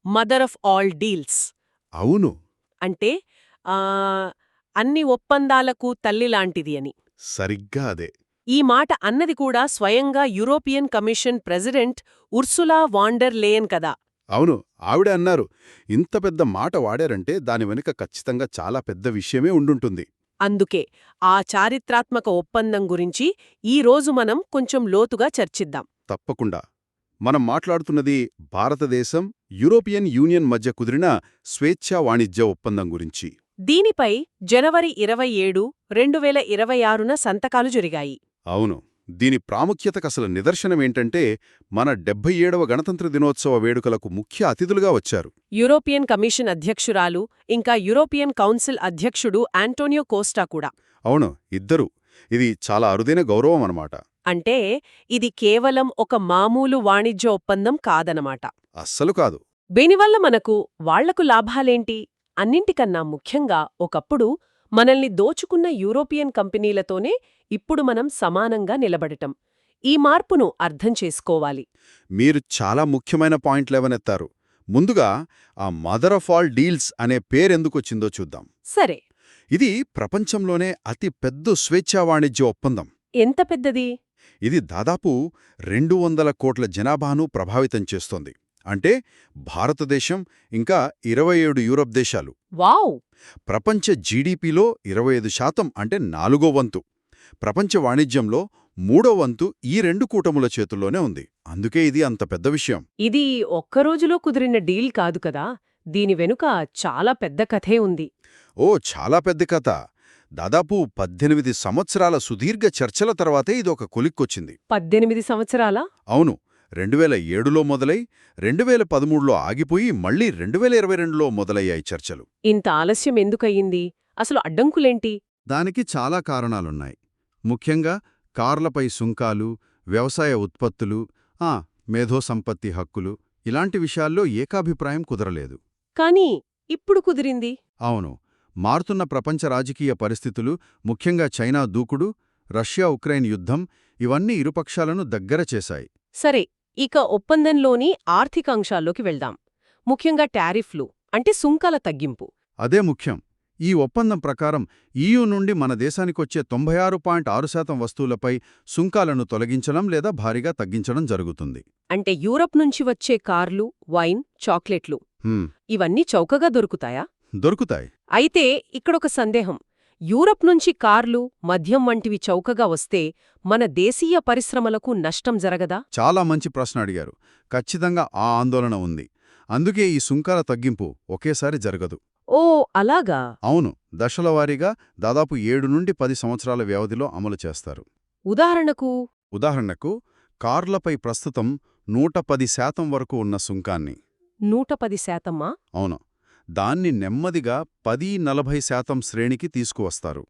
Mother of all deals. అవును. అంటే ఆ, అన్ని ఒప్పందాలకు తల్లిలాంటిది అని. సరిగ్గా అదే. ఈ మాట అన్నది కూడా స్వయంగా European commission president Ursula von der Leyen కదా. అవును, ఆవిడే అన్నారు. ఇంత పెద్ద మాట వాడారంటే దాని వెనుక ఖచ్చితంగా చాలా పెద్ద విషయమే ఉండుంటుంది. అందుకే ఆ చారిత్రాత్మక ఒప్పందం గురించి ఈ రోజు మనం కొంచెం లోతుగా చర్చిద్దాం. తప్పకుండా. మనం మాట్లాడుతున్నది భారతదేశం, యూరోపియన్ యూనియన్ మధ్య కుదిరిన స్వేచ్ఛా వాణిజ్య ఒప్పందం గురించి. దీనిపై జనవరి 27, 2026న సంతకాలు జరిగాయి. అవును. దీని ప్రాముఖ్యతకసలు నిదర్శనమేంటంటే మన 77వ గణతంత్ర దినోత్సవ వేడుకలకు ముఖ్య అతిథులుగా వచ్చారు. యూరోపియన్ కమిషన్ అధ్యక్షురాలు ఇంకా యూరోపియన్ కౌన్సిల్ అధ్యక్షుడు ఆంటోనియో కోస్టా కూడా. అవును, ఇద్దరు. ఇది చాలా అరుదైన గౌరవం అన్నమాట. అంటే ఇది కేవలం ఒక మామూలు వాణిజ్య ఒప్పందం కాదనమాట. అస్సలు కాదు. దీనివల్ల మనకు వాళ్లకు లాభాలేంటి? అన్నింటికన్నా ముఖ్యంగా ఒకప్పుడు మనల్ని దోచుకున్న యూరోపియన్ కంపెనీలతోనే ఇప్పుడు మనం సమానంగా నిలబడటం. ఈ మార్పును అర్థం చేసుకోవాలి. మీరు చాలా ముఖ్యమైన పాయింట్ లేవనెత్తారు. ముందుగా ఆ మదర్ ఆఫ్ ఆల్ డీల్స్ అనే పేరెందుకొచ్చిందో చూద్దాం. సరే, ఇది ప్రపంచంలోనే అతి పెద్ద స్వేచ్ఛా వాణిజ్య ఒప్పందం. ఎంత పెద్దది? ఇది దాదాపు 200 కోట్ల జనాభాను ప్రభావితం చేస్తోంది. అంటే భారతదేశం ఇంకా 27 యూరప్ దేశాలు. వావ్! ప్రపంచ జీడీపీలో 25% అంటే 4వ వంతు. ప్రపంచ వాణిజ్యంలో 3వ వంతు ఈ రెండు కూటముల చేతుల్లోనే ఉంది. అందుకే ఇది అంత పెద్ద విషయం. ఇది ఒక్కరోజులో కుదిరిన డీల్ కాదు కదా. దీని వెనుక చాలా పెద్ద కథే ఉంది. ఓ, చాలా పెద్ద కథ. దాదాపు 18 సంవత్సరాల సుదీర్ఘ చర్చల తర్వాతే ఇదొక కొలిక్కొచ్చింది. 18 సంవత్సరాలా? అవును. 2007లో మొదలై 2013లో ఆగిపోయి మళ్లీ 2022లో మొదలయ్యాయి చర్చలు. ఇంత ఆలస్యం ఎందుకయ్యింది? అసలు అడ్డంకులేంటి? దానికి చాలా కారణాలున్నాయి. ముఖ్యంగా కార్లపై సుంకాలు, వ్యవసాయ ఉత్పత్తులు, మేధోసంపత్తి హక్కులు, ఇలాంటి విషయాల్లో ఏకాభిప్రాయం కుదరలేదు. కానీ ఇప్పుడు కుదిరింది. అవును. మారుతున్న ప్రపంచ రాజకీయ పరిస్థితులు, ముఖ్యంగా చైనా దూకుడు, రష్యా ఉక్రెయిన్ యుద్ధం, ఇవన్నీ ఇరుపక్షాలను దగ్గర చేశాయి. సరే, ఇక ఒప్పందంలోని ఆర్థికాంశాల్లోకి వెళ్దాం. ముఖ్యంగా టారిఫ్లు అంటే సుంకాల తగ్గింపు. అదే ముఖ్యం. ఈ ఒప్పందం ప్రకారం ఈయూ నుండి మన దేశానికొచ్చే 96.6% వస్తువులపై సుంకాలను తొలగించడం లేదా భారీగా తగ్గించడం జరుగుతుంది. అంటే యూరప్ నుంచి వచ్చే కార్లు, వైన్, చాక్లెట్లు ఇవన్నీ చౌకగా దొరుకుతాయా? దొరుకుతాయి. అయితే ఇక్కడొక సందేహం. యూరప్ నుంచి కార్లు, మద్యం వంటివి చౌకగా వస్తే మన దేశీయ పరిశ్రమలకు నష్టం జరగదా? చాలా మంచి ప్రశ్న అడిగారు. ఖచ్చితంగా ఆ ఆందోళన ఉంది. అందుకే ఈ సుంకాల తగ్గింపు ఒకేసారి జరగదు. ఓ, అలాగా? అవును. దశలవారీగా దాదాపు 7 నుండి 10 సంవత్సరాల వ్యవధిలో అమలు చేస్తారు. ఉదాహరణకు కార్లపై ప్రస్తుతం 110% వరకు ఉన్న సుంకాన్ని 110%? అవును, దాన్ని నెమ్మదిగా 10–40% శ్రేణికి తీసుకువస్తారు.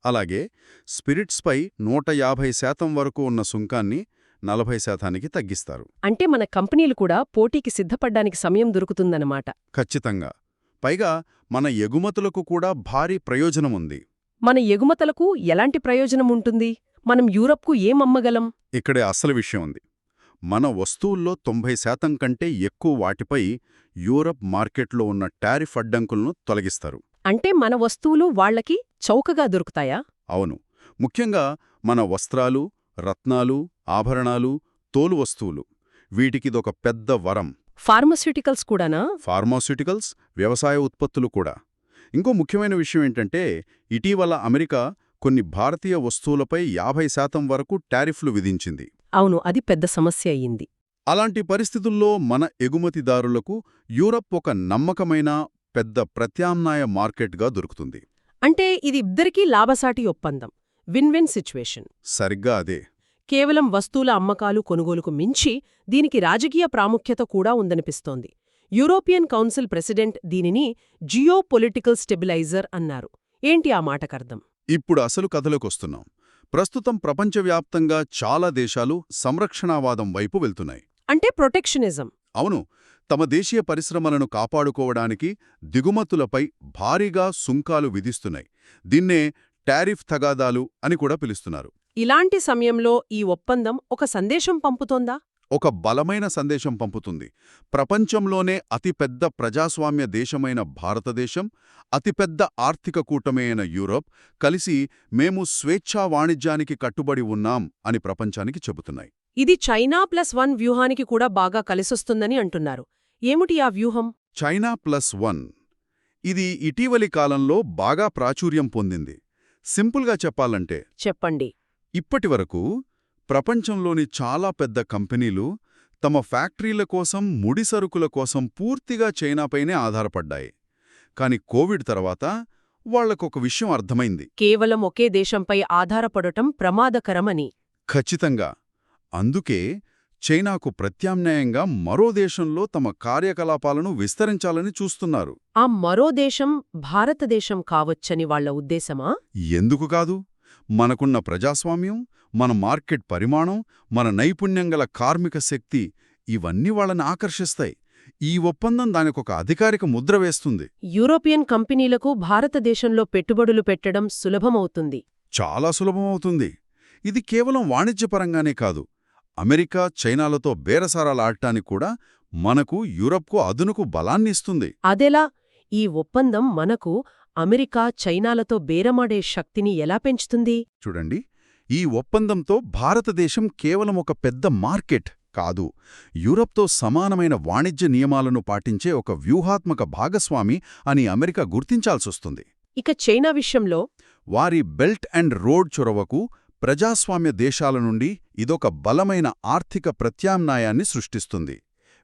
అలాగే స్పిరిట్స్పై 150% వరకు ఉన్న సుంకాన్ని 40%కి తగ్గిస్తారు. అంటే మన కంపెనీలు కూడా పోటీకి సిద్ధపడ్డానికి సమయం దొరుకుతుందన్నమాట. ఖచ్చితంగా. పైగా మన ఎగుమతులకు కూడా భారీ ప్రయోజనముంది. మన ఎగుమతులకు ఎలాంటి ప్రయోజనముంటుంది? మనం యూరప్కు ఏం అమ్మగలం? ఇక్కడే అసలు విషయం ఉంది. మన వస్తువుల్లో 90% కంటే ఎక్కువ వాటిపై యూరప్ మార్కెట్లో ఉన్న టారిఫ్ అడ్డంకులను తొలగిస్తారు. అంటే మన వస్తువులు వాళ్లకి చౌకగా దొరుకుతాయా? అవును. ముఖ్యంగా మన వస్త్రాలు, రత్నాలు, ఆభరణాలు, తోలు వస్తువులు, వీటికిదొక పెద్ద వరం. ఫార్మాస్యూటికల్స్ కూడానా? ఫార్మాస్యూటికల్స్, వ్యవసాయ ఉత్పత్తులు కూడా. ఇంకో ముఖ్యమైన విషయం ఏంటంటే, ఇటీవల అమెరికా కొన్ని భారతీయ వస్తువులపై 50% వరకు టారిఫ్లు విధించింది. అవును, అది పెద్ద సమస్య అయ్యింది. అలాంటి పరిస్థితుల్లో మన ఎగుమతిదారులకు యూరప్ ఒక నమ్మకమైన పెద్ద ప్రత్యామ్నాయ మార్కెట్గా దొరుకుతుంది. అంటే ఇది ఇద్దరికీ లాభసాటి ఒప్పందం. Win win situation. సరిగ్గా అదే. కేవలం వస్తువుల అమ్మకాలు కొనుగోలుకు మించి దీనికి రాజకీయ ప్రాముఖ్యత కూడా ఉందనిపిస్తోంది. యూరోపియన్ కౌన్సిల్ ప్రెసిడెంట్ దీనిని జియో పొలిటికల్ స్టెబిలైజర్ అన్నారు. ఏంటి ఆ మాటకర్థం? ఇప్పుడు అసలు కథలోకొస్తున్నాం. ప్రస్తుతం ప్రపంచవ్యాప్తంగా చాలా దేశాలు సంరక్షణావాదం వైపు వెళ్తున్నాయి. అంటే ప్రొటెక్షనిజం. అవును. తమ దేశీయ పరిశ్రమలను కాపాడుకోవడానికి దిగుమతులపై భారీగా సుంకాలు విధిస్తున్నాయి. దీన్నే టారిఫ్ తగాదాలు అని కూడా పిలుస్తున్నారు. ఇలాంటి సమయంలో ఈ ఒప్పందం ఒక సందేశం పంపుతోందా? ఒక బలమైన సందేశం పంపుతుంది. ప్రపంచంలోనే అతిపెద్ద ప్రజాస్వామ్య దేశమైన భారతదేశం, అతిపెద్ద ఆర్థిక కూటమి అయిన యూరోప్ కలిసి మేము స్వేచ్ఛా వాణిజ్యానికి కట్టుబడి ఉన్నాం అని ప్రపంచానికి చెబుతున్నాయి. ఇది చైనా+1 వ్యూహానికి కూడా బాగా కలిసొస్తుందని అంటున్నారు. ఏమిటి ఆ వ్యూహం? చైనా+1 ఇది ఇటీవలి కాలంలో బాగా ప్రాచుర్యం పొందింది. సింపుల్గా చెప్పాలంటే చెప్పండి. ఇప్పటివరకు ప్రపంచంలోని చాలా పెద్ద కంపెనీలు తమ ఫ్యాక్టరీల కోసం, ముడిసరుకుల కోసం పూర్తిగా చైనాపైనే ఆధారపడ్డాయి. కాని కోవిడ్ తర్వాత వాళ్లకొక విషయం అర్థమైంది. కేవలం ఒకే దేశంపై ఆధారపడటం ప్రమాదకరమని. ఖచ్చితంగా. అందుకే చైనాకు ప్రత్యామ్నాయంగా మరో దేశంలో తమ కార్యకలాపాలను విస్తరించాలని చూస్తున్నారు. ఆ మరో దేశం భారతదేశం కావచ్చని వాళ్ల ఉద్దేశమా? ఎందుకు కాదు? మనకున్న ప్రజాస్వామ్యం, మన మార్కెట్ పరిమాణం, మన నైపుణ్యంగల కార్మిక శక్తి ఇవన్నీ వాళ్ళని ఆకర్షిస్తాయి. ఈ ఒప్పందం దానికొక అధికారిక ముద్ర వేస్తుంది. యూరోపియన్ కంపెనీలకు భారతదేశంలో పెట్టుబడులు పెట్టడం సులభమవుతుంది. చాలా సులభమవుతుంది. ఇది కేవలం వాణిజ్యపరంగానే కాదు, అమెరికా, చైనాలతో బేరసారాలాడటానికి కూడా మనకు, యూరప్కు అదునుకు బలాన్నిస్తుంది. అదెలా? ఈ ఒప్పందం మనకు అమెరికా, చైనాలతో బేరమాడే శక్తిని ఎలా పెంచుతుంది? చూడండి, ఈ ఒప్పందంతో భారతదేశం కేవలం ఒక పెద్ద మార్కెట్ కాదు, యూరప్తో సమానమైన వాణిజ్య నియమాలను పాటించే ఒక వ్యూహాత్మక భాగస్వామి అని అమెరికా గుర్తించాల్సొస్తుంది. ఇక చైనా విషయంలో? వారి బెల్ట్ అండ్ రోడ్ చొరవకు ప్రజాస్వామ్య దేశాల నుండి ఇదొక బలమైన ఆర్థిక ప్రత్యామ్నాయాన్ని సృష్టిస్తుంది.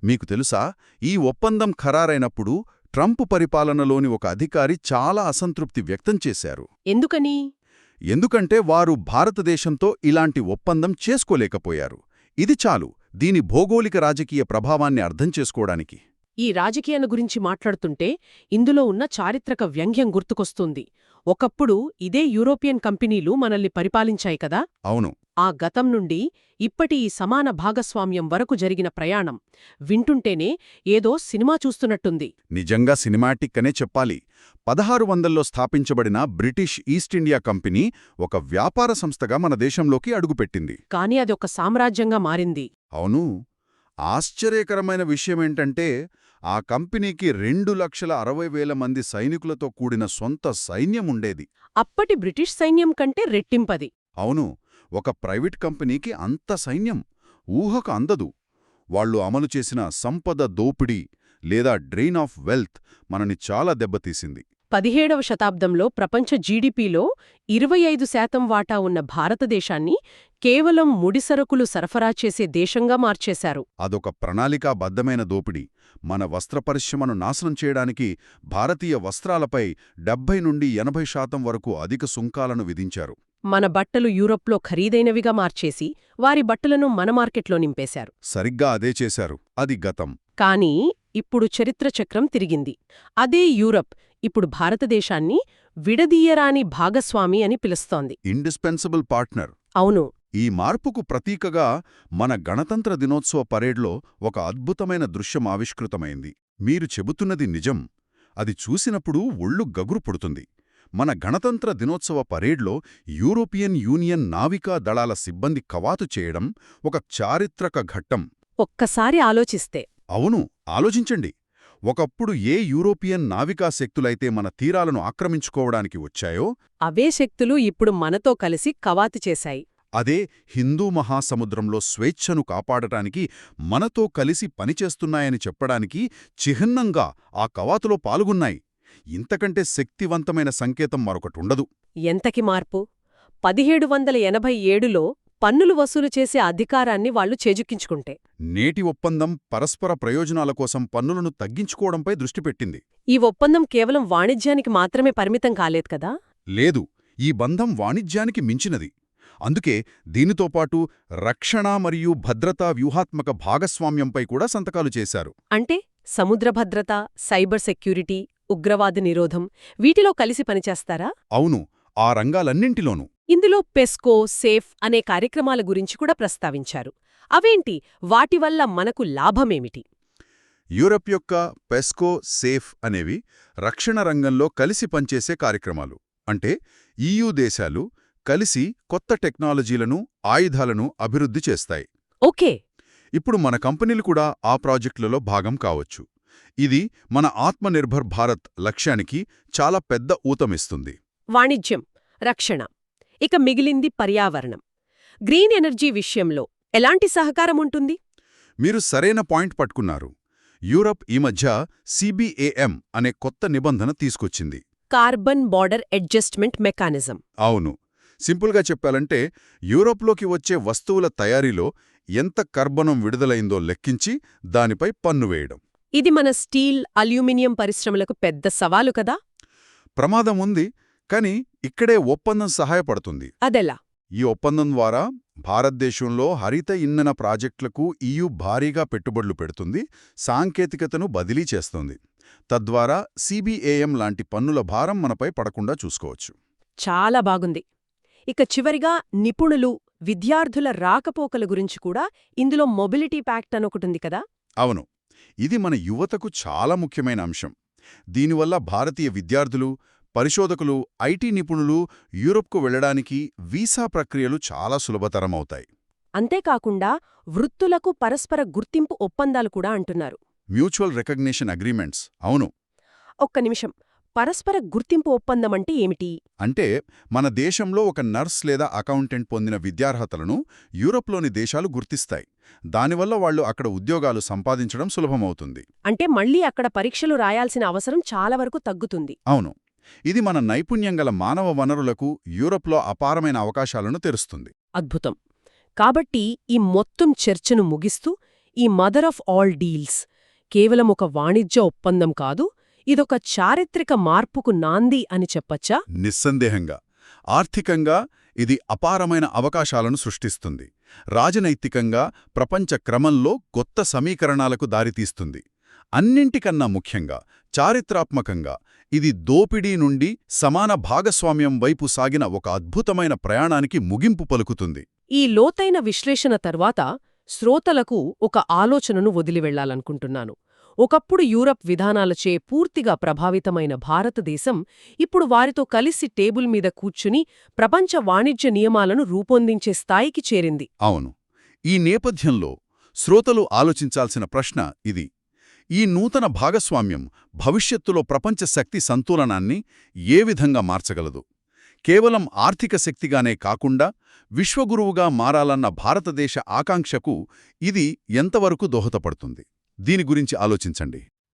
మీకు తెలుసా, ఈ ఒప్పందం ఖరారైనప్పుడు ట్రంప్ పరిపాలనలోని ఒక అధికారి చాలా అసంతృప్తి వ్యక్తం చేశారు. ఎందుకని? ఎందుకంటే వారు భారతదేశంతో ఇలాంటి ఒప్పందం చేసుకోలేకపోయారు. ఇది చాలు దీని భౌగోళిక రాజకీయ ప్రభావాన్ని అర్థం చేసుకోవడానికి. ఈ రాజకీయాల గురించి మాట్లాడుతుంటే ఇందులో ఉన్న చారిత్రక వ్యంగ్యం గుర్తుకొస్తుంది. ఒకప్పుడు ఇదే యూరోపియన్ కంపెనీలు మనల్ని పరిపాలించాయి కదా? అవును. ఆ గతం నుండి ఇప్పటి ఈ సమాన భాగస్వామ్యం వరకు జరిగిన ప్రయాణం వింటుంటేనే ఏదో సినిమా చూస్తున్నట్టుంది. నిజంగా సినిమాటిక్ అనే చెప్పాలి. 1600లో స్థాపించబడిన బ్రిటిష్ ఈస్ట్ ఇండియా కంపెనీ ఒక వ్యాపార సంస్థగా మన దేశంలోకి అడుగుపెట్టింది. కాని అది ఒక సామ్రాజ్యంగా మారింది. అవును. ఆశ్చర్యకరమైన విషయమేంటంటే ఆ కంపెనీకి 2,60,000 మంది సైనికులతో కూడిన సొంత సైన్యముండేది. అప్పటి బ్రిటిష్ సైన్యం కంటే రెట్టింపది. అవును. ఒక ప్రైవేట్ కంపెనీకి అంత సైన్యం ఊహకు అందదు. వాళ్లు అమలు చేసిన సంపద దోపిడీ లేదా డ్రెయిన్ ఆఫ్ వెల్త్ మనని చాలా దెబ్బతీసింది. 17వ శతాబ్దంలో ప్రపంచ జీడిపిలో 25% వాటా ఉన్న భారతదేశాన్ని కేవలం ముడిసరుకులు సరఫరా చేసే దేశంగా మార్చేశారు. అదొక ప్రణాళికాబద్ధమైన దోపిడీ. మన వస్త్ర పరిశ్రమను నాశనం చేయడానికి భారతీయ వస్త్రాలపై 70 నుండి 80% వరకు అధిక సుంకాలను విధించారు. మన బట్టలు యూరప్లో ఖరీదైనవిగా మార్చేసి వారి బట్టలను మన మార్కెట్లో నింపేశారు. సరిగ్గా అదే చేశారు. అది గతం. కానీ ఇప్పుడు చరిత్ర చక్రం తిరిగింది. అదే యూరప్ ఇప్పుడు భారతదేశాన్ని విడదీయరాని భాగస్వామి అని పిలుస్తోంది. Indispensable partner. అవును. ఈ మార్పుకు ప్రతీకగా మన గణతంత్ర దినోత్సవ పరేడ్లో ఒక అద్భుతమైన దృశ్యం ఆవిష్కృతమైంది. మీరు చెబుతున్నది నిజం. అది చూసినప్పుడు ఒళ్ళు గగురు పుడుతుంది. మన గణతంత్ర దినోత్సవ పరేడ్లో యూరోపియన్ యూనియన్ నావికా దళాల సిబ్బంది కవాతు చేయడం ఒక చారిత్రక ఘట్టం. ఒక్కసారి ఆలోచిస్తే. అవును, ఆలోచించండి. ఒకప్పుడు ఏ యూరోపియన్ నావికా శక్తులైతే మన తీరాలను ఆక్రమించుకోవడానికి వచ్చాయో అవే శక్తులు ఇప్పుడు మనతో కలిసి కవాతు చేశాయి. అదే హిందూ మహాసముద్రంలో స్వేచ్ఛను కాపాడటానికి మనతో కలిసి పనిచేస్తున్నాయని చెప్పడానికి చిహ్నంగా ఆ కవాతులో పాల్గొన్నాయి. ఇంతకంటే శక్తివంతమైన సంకేతం మరొకటుండదు. ఎంతకి మార్పు! 1787లో పన్నులు వసూలు చేసే అధికారాన్ని వాళ్లు చేజుక్కించుకుంటే నేటి ఒప్పందం పరస్పర ప్రయోజనాల కోసం పన్నులను తగ్గించుకోవడంపై దృష్టిపెట్టింది. ఈ ఒప్పందం కేవలం వాణిజ్యానికి మాత్రమే పరిమితం కాలేదు కదా? లేదు, ఈ బంధం వాణిజ్యానికి మించినది. అందుకే దీనితో పాటు రక్షణ మరియు భద్రతా వ్యూహాత్మక భాగస్వామ్యంపై కూడా సంతకాలు చేశారు. అంటే సముద్ర భద్రత, సైబర్ సెక్యూరిటీ, ఉగ్రవాద నిరోధం వీటిలో కలిసి పనిచేస్తారా? అవును, ఆ రంగాలన్నింటిలోనూ. ఇందులో పెస్కో, సేఫ్ అనే కార్యక్రమాల గురించి కూడా ప్రస్తావించారు. అవేంటి? వాటి వల్ల మనకు లాభమేమిటి? యూరప్ యొక్క పెస్కో, సేఫ్ అనేవి రక్షణ రంగంలో కలిసి పనిచేసే కార్యక్రమాలు. అంటే EU దేశాలు కలిసి కొత్త టెక్నాలజీలను, ఆయుధాలను అభివృద్ధి చేస్తాయి. ఓకే. ఇప్పుడు మన కంపెనీలు కూడా ఆ ప్రాజెక్టులలో భాగం కావచ్చు. ఇది మన ఆత్మనిర్భర్ భారత్ లక్ష్యానికి చాలా పెద్ద ఊతమిస్తుంది. వాణిజ్యం, రక్షణ. ఇక మిగిలింది పర్యావరణం. గ్రీన్ ఎనర్జీ విషయంలో ఎలాంటి సహకారం ఉంటుంది? మీరు సరైన పాయింట్ పట్టుకున్నారు. యూరప్ ఈ మధ్య CBAM అనే కొత్త నిబంధన తీసుకొచ్చింది. Carbon border adjustment mechanism. అవును. సింపుల్గా చెప్పాలంటే యూరోప్లోకి వచ్చే వస్తువుల తయారీలో ఎంత కర్బనం విడుదలైందో లెక్కించి దానిపై పన్ను వేయడం. ఇది మన స్టీల్, అల్యూమినియం పరిశ్రమలకు పెద్ద సవాలు కదా? ప్రమాదం ఉంది, కానీ ఇక్కడే ఒప్పందం సహాయపడుతుంది. అదెలా? ఈ ఒప్పందం ద్వారా భారతదేశంలో హరిత ఇంధన ప్రాజెక్టులకు EU భారీగా పెట్టుబడులు పెడుతుంది, సాంకేతికతను బదిలీ చేస్తుంది. తద్వారా CBAM లాంటి పన్నుల భారం మనపై పడకుండా చూసుకోవచ్చు. చాలా బాగుంది. ఇక చివరిగా నిపుణులు, విద్యార్థుల రాకపోకల గురించి కూడా ఇందులో మొబిలిటీ ప్యాక్ట్ అనొకటుంది కదా? అవును, ఇది మన యువతకు చాలా ముఖ్యమైన అంశం. దీనివల్ల భారతీయ విద్యార్థులు, పరిశోధకులు, IT నిపుణులు యూరప్కు వెళ్లడానికి వీసా ప్రక్రియలు చాలా సులభతరమవుతాయి. అంతేకాకుండా వృత్తులకు పరస్పర గుర్తింపు ఒప్పందాలు కూడా అంటున్నారు. Mutual recognition agreements. అవును. ఒక్క నిమిషం, పరస్పర గుర్తింపు ఒప్పందం అంటే ఏమిటి? అంటే మన దేశంలో ఒక నర్స్ లేదా అకౌంటెంట్ పొందిన విద్యార్హతలను యూరప్లోని దేశాలు గుర్తిస్తాయి. దానివల్ల వాళ్ళు అక్కడ ఉద్యోగాలు సంపాదించడం సులభమవుతుంది. అంటే మళ్ళీ అక్కడ పరీక్షలు రాయాల్సిన అవసరం చాలా వరకు తగ్గుతుంది. అవును. ఇది మన నైపుణ్యంగల మానవ వనరులకు యూరప్లో అపారమైన అవకాశాలను తెరుస్తుంది. అద్భుతం. కాబట్టి ఈ మొత్తం చర్చను ముగిస్తూ, ఈ మదర్ ఆఫ్ ఆల్ డీల్స్ కేవలం ఒక వాణిజ్య ఒప్పందం కాదు, ఇదొక చారిత్రక మార్పుకు నాంది అని చెప్పచ్చా? నిస్సందేహంగా. ఆర్థికంగా ఇది అపారమైన అవకాశాలను సృష్టిస్తుంది. రాజనైతికంగా ప్రపంచ క్రమంలో కొత్త సమీకరణాలకు దారితీస్తుంది. అన్నింటికన్నా ముఖ్యంగా చారిత్రాత్మకంగా ఇది దోపిడీ నుండి సమాన భాగస్వామ్యం వైపు సాగిన ఒక అద్భుతమైన ప్రయాణానికి ముగింపు పలుకుతుంది. ఈ లోతైన విశ్లేషణ తర్వాత శ్రోతలకు ఒక ఆలోచనను వదిలివెళ్లాలనుకుంటున్నాను. ఒకప్పుడు యూరప్ విధానాలచే పూర్తిగా ప్రభావితమైన భారతదేశం ఇప్పుడు వారితో కలిసి టేబుల్ మీద కూర్చుని ప్రపంచ వాణిజ్య నియమాలను రూపొందించే స్థాయికి చేరింది. అవును. ఈ నేపథ్యంలో శ్రోతలు ఆలోచించాల్సిన ప్రశ్న ఇది: ఈ నూతన భాగస్వామ్యం భవిష్యత్తులో ప్రపంచ శక్తి సంతులనాన్ని ఏ విధంగా మార్చగలదు? కేవలం ఆర్థిక శక్తిగానే కాకుండా విశ్వగురువుగా మారాలన్న భారతదేశ ఆకాంక్షకు ఇది ఎంతవరకు దోహదపడుతుంది? దీని గురించి ఆలోచించండి.